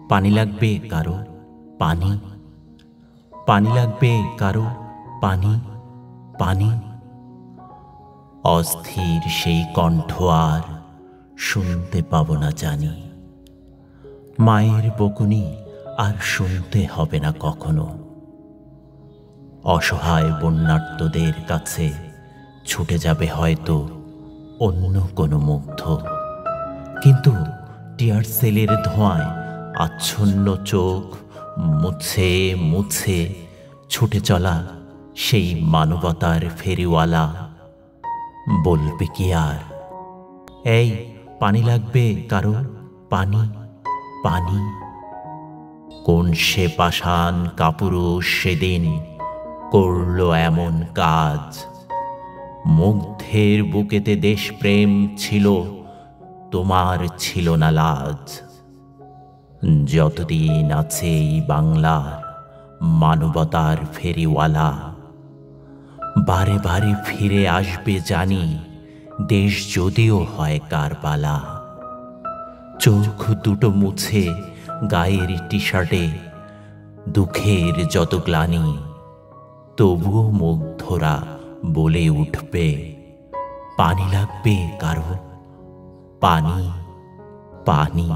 পানি লাগবে কারো পানি, পানি লাগবে কারো পানি, পানি। অস্থির সেই কণ্ঠ আর শুনতে পাবো না জানি, মায়ের বকুনি আর শুনতে হবে না কখনো। অসহায় বন্যার্তদের কাছে ছুটে যাবে হয়তো অন্য কোনো মুগ্ধ, কিন্তু টিয়ার সেলের ধোঁয়ায় আচ্ছন্ন চোখ মুছে মুছে ছুটে চলা সেই মানবতার ফেরিওয়ালা বলবে কি আর, এই পানি লাগবে কারো পানি, পানি। কোন সে পাষাণ কাপুরুষ সেদিন করল এমন কাজ, মুগ্ধের বুকেতে দেশপ্রেম ছিল, তোমার ছিল না লাজ। যতদিন আছে এই বাংলার মানবতার ফেরিওয়ালা, বারে বারে ফিরে আসবে জানি, দেশ যদিও হয় কারবালা। চোখ দুটো মুছে গায়ের টি শার্টে দুঃখের যত গ্লানি, তবুও মুগ্ধরা বলে উঠবে পানি লাগবে কারো পানি, পানি।